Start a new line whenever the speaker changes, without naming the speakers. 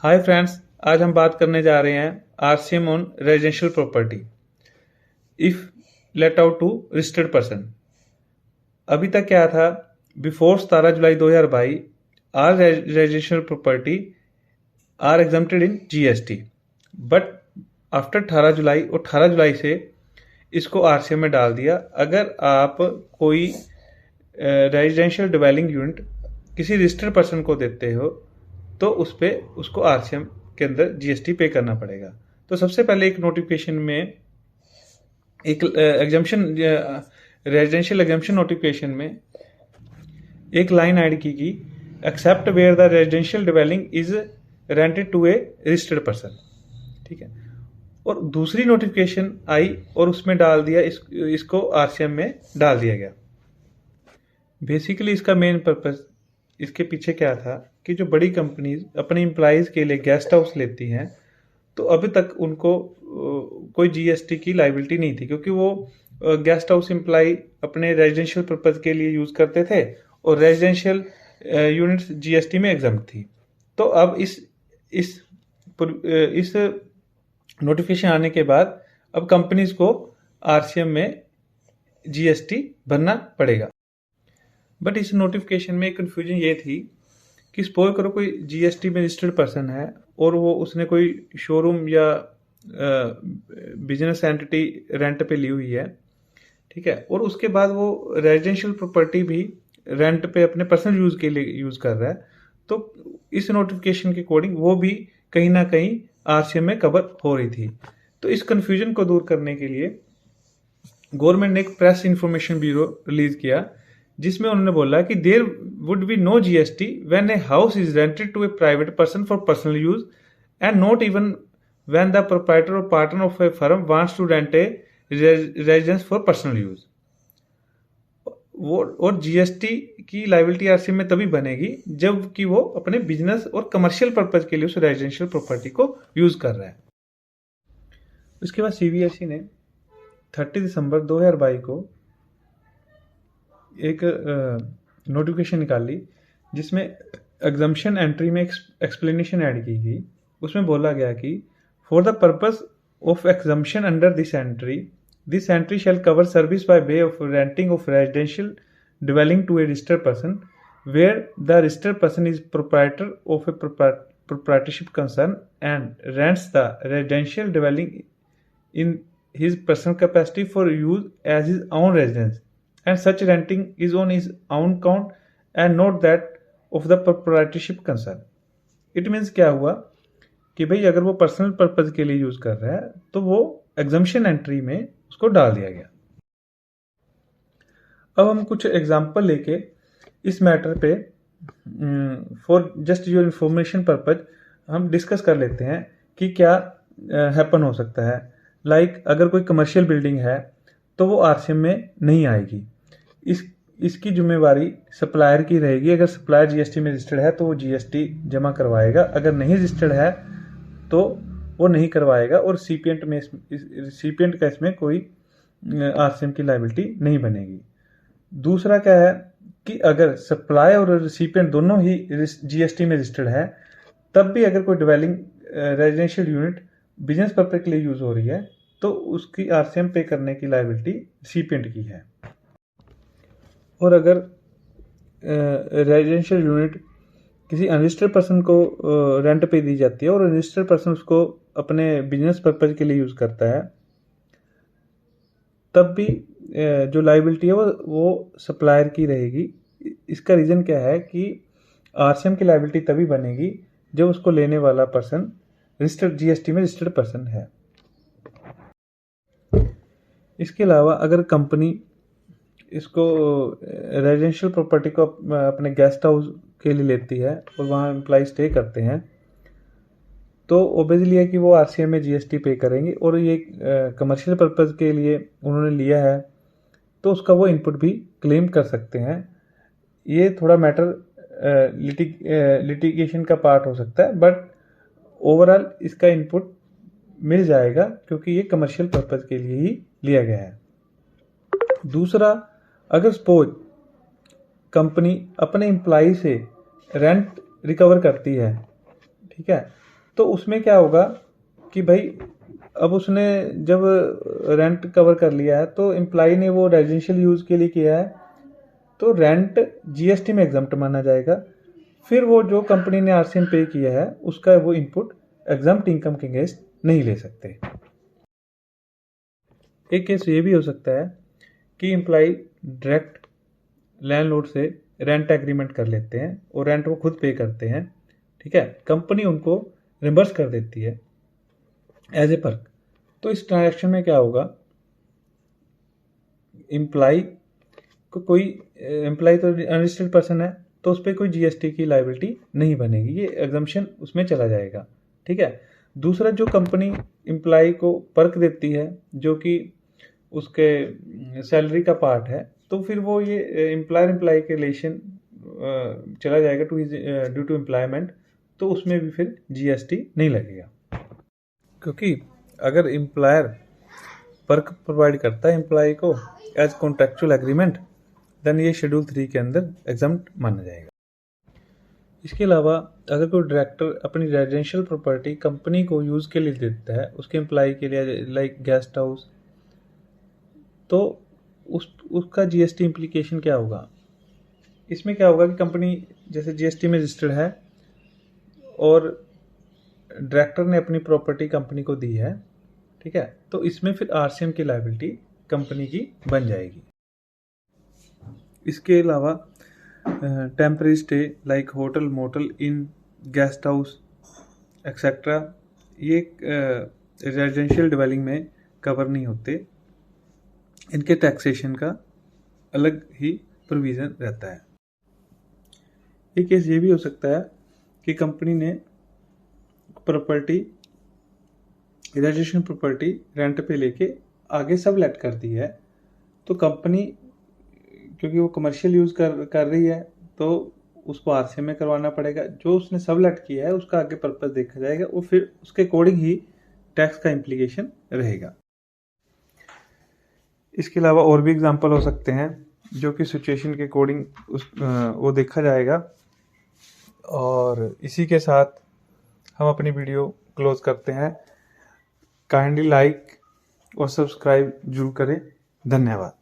Hi friends, आज हम बात करने जा रहे हैं RCM on residential property if let out to registered person. अभी तक क्या था, before 17 July 2022 are residential property are exempted in GST, but after 18 July और 18 जुलाई से इसको आरसीएम में डाल दिया। अगर आप कोई रेजिडेंशियल डिवेलिंग यूनिट किसी रजिस्टर्ड पर्सन को देते हो तो उस पे उसको आरसीएम के अंदर जीएसटी पे करना पड़ेगा। तो सबसे पहले एक नोटिफिकेशन में एक एग्जम्पशन, रेजिडेंशियल एग्जम्पशन नोटिफिकेशन में एक लाइन ऐड की गई, except where the residential dwelling is rented to a registered person. ठीक है, और दूसरी नोटिफिकेशन आई और उसमें डाल दिया इसको आरसीएम में डाल दिया गया। बेसिकली इसका मेन पर्पस, इसके पीछे क्या था कि जो बड़ी कंपनीज अपने एम्प्लॉयज़ के लिए गेस्ट हाउस लेती हैं तो अभी तक उनको कोई जीएसटी की लाइबिलिटी नहीं थी, क्योंकि वो गेस्ट हाउस एम्प्लॉय अपने रेजिडेंशियल पर्पज के लिए यूज़ करते थे और रेजिडेंशियल यूनिट्स जीएसटी में एग्जम्प्ट थी। तो अब इस नोटिफिकेशन आने के बाद अब कंपनीज को आरसीएम में जीएसटी भरना पड़ेगा। बट इस नोटिफिकेशन में कन्फ्यूजन ये थी कि सपोज करो कोई जीएसटी में रजिस्टर्ड पर्सन है और वो उसने कोई शोरूम या बिजनेस एंटिटी रेंट पे ली हुई है, ठीक है, और उसके बाद वो रेजिडेंशियल प्रॉपर्टी भी रेंट पे अपने पर्सनल यूज के लिए यूज कर रहा है, तो इस नोटिफिकेशन के अकॉर्डिंग वो भी कहीं ना कहीं आरसीएम में कवर हो रही थी। तो इस कंफ्यूजन को दूर करने के लिए गवर्नमेंट ने एक प्रेस इंफॉर्मेशन ब्यूरो रिलीज किया जिसमें उन्होंने बोला कि there would be no GST when a house is rented to a private person for personal use and not even when the proprietor और partner of a firm wants to rent a residence for personal use. वो और GST की liability RCM में तभी बनेगी जब कि वो अपने बिजनेस और कमर्शियल पर्पज के लिए उस रेजिडेंशियल प्रॉपर्टी को यूज कर रहा है। उसके बाद सीबीएसई ने 30 दिसंबर 2022 को एक नोटिफिकेशन निकाली जिसमें एग्जम्पशन एंट्री में एक्सप्लेनेशन ऐड की गई। उसमें बोला गया कि for the purpose of exemption under this entry shall cover service by way of renting of residential dwelling to a registered person where the registered person is proprietor of a proprietorship concern and rents the residential dwelling in his personal capacity for use as his own residence and such renting is on his own count and not that of the proprietorship concern। It means क्या हुआ कि भाई अगर वो personal purpose के लिए use कर रहा है तो वो एग्जम्पशन एंट्री में उसको डाल दिया गया। अब हम कुछ एग्जांपल लेके इस मैटर पे for just your information purpose हम डिस्कस कर लेते हैं कि क्या हैपन हो सकता है। लाइक अगर कोई कमर्शियल बिल्डिंग है तो वो आरसीएम में नहीं आएगी। इसकी जिम्मेवारी सप्लायर की रहेगी। अगर सप्लायर जीएसटी में रजिस्टर्ड है तो वो जीएसटी जमा करवाएगा, अगर नहीं रजिस्टर्ड है तो वो नहीं करवाएगा और सीपीएंट का इसमें कोई आरसीएम की लायबिलिटी नहीं बनेगी। दूसरा क्या है कि अगर सप्लाई और रिसिपिएंट दोनों ही जीएसटी में रजिस्टर्ड है तब भी अगर कोई dwelling residential unit business purpose के लिए यूज हो रही है तो उसकी आरसीएम पे करने की लायबिलिटी रिसिपिएंट की है। और अगर रेजिडेंशियल यूनिट किसी अनरजिस्टर्ड पर्सन को रेंट पे दी जाती है और रजिस्टर्ड पर्सन उसको अपने बिजनेस पर्पज के लिए यूज करता है तब भी जो लायबिलिटी है वो सप्लायर की रहेगी। इसका रीजन क्या है कि आरसीएम की लायबिलिटी तभी बनेगी जब उसको लेने वाला पर्सन रजिस्टर्ड जीएसटी में रजिस्टर्ड पर्सन है। इसके अलावा अगर कंपनी इसको रेजिडेंशियल प्रॉपर्टी को अपने गेस्ट हाउस के लिए लेती है और वहाँ एम्प्लॉय स्टे करते हैं तो ओबियसली है कि वो आरसीएम में जीएसटी पे करेंगे और ये कमर्शियल पर्पज़ के लिए उन्होंने लिया है तो उसका वो इनपुट भी क्लेम कर सकते हैं। ये थोड़ा मैटर लिटिगेशन का पार्ट हो सकता है बट ओवरऑल इसका इनपुट मिल जाएगा क्योंकि ये कमर्शियल पर्पज़ के लिए ही लिया गया है। दूसरा, अगर सपोज कंपनी अपने एम्प्लॉय से रेंट रिकवर करती है, ठीक है, तो उसमें क्या होगा कि भाई अब उसने जब रेंट कवर कर लिया है तो एम्प्लॉय ने वो रेजिडेंशियल यूज़ के लिए किया है, तो रेंट जीएसटी में एग्जम्प्ट माना जाएगा। फिर वो जो कंपनी ने आरसीएम पे किया है उसका वो इनपुट एग्जम्प्ट इनकम के अगेंस्ट नहीं ले सकते। एक केस ये भी हो सकता है कि एम्प्लॉय डायरेक्ट लैंडलॉर्ड से रेंट एग्रीमेंट कर लेते हैं और रेंट वो खुद पे करते हैं, ठीक है, कंपनी उनको रिम्बर्स कर देती है एज ए पर्क। तो इस ट्रांजैक्शन में क्या होगा, एम्प्लॉय को कोई एम्प्लॉय तो अनरजिस्टर्ड पर्सन है तो उस पर कोई जीएसटी की लायबिलिटी नहीं बनेगी, ये एग्जम्पशन उसमें चला जाएगा, ठीक है। दूसरा, जो कंपनी एम्प्लॉय को पर्क देती है जो कि उसके सैलरी का पार्ट है, तो फिर वो ये एम्प्लॉयर एम्प्लॉय के रिलेशन चला जाएगा ड्यू टू एम्प्लॉयमेंट, तो उसमें भी फिर जीएसटी नहीं लगेगा। क्योंकि अगर एम्प्लॉयर पर्क प्रोवाइड करता है एम्प्लॉय को एज कॉन्ट्रेक्चुअल एग्रीमेंट, देन ये शेड्यूल 3 के अंदर एग्जम्प्ट माना जाएगा। इसके अलावा अगर कोई डायरेक्टर अपनी रेजिडेंशियल प्रॉपर्टी कंपनी को यूज़ के लिए देता है उसके एम्प्लॉय के लिए, लाइक गेस्ट हाउस, तो उसका जीएसटी इम्प्लीकेशन क्या होगा। इसमें क्या होगा कि कंपनी जैसे जीएसटी में रजिस्टर्ड है और डायरेक्टर ने अपनी प्रॉपर्टी कंपनी को दी है, ठीक है, तो इसमें फिर आरसीएम की लायबिलिटी कंपनी की बन जाएगी। इसके अलावा temporary stay like hotel, motel, inn, guest house etcetera, ये रेजिडेंशियल डिवेलिंग में कवर नहीं होते, इनके टैक्सेशन का अलग ही प्रोविज़न रहता है। एक केस ये भी हो सकता है कि कंपनी ने प्रॉपर्टी, रजिस्ट्रेशन प्रॉपर्टी रेंट पे लेके आगे सब लेट कर दी है, तो कंपनी क्योंकि वो कमर्शियल यूज़ कर रही है तो उसको आरसीएम में करवाना पड़ेगा। जो उसने सब लेट किया है उसका आगे पर्पस देखा जाएगा और फिर उसके अकॉर्डिंग ही टैक्स का इम्प्लीकेशन रहेगा। इसके अलावा और भी एग्जांपल हो सकते हैं जो कि सिचुएशन के अकॉर्डिंग वो देखा जाएगा। और इसी के साथ हम अपनी वीडियो क्लोज करते हैं। काइंडली लाइक और सब्सक्राइब जरूर करें। धन्यवाद।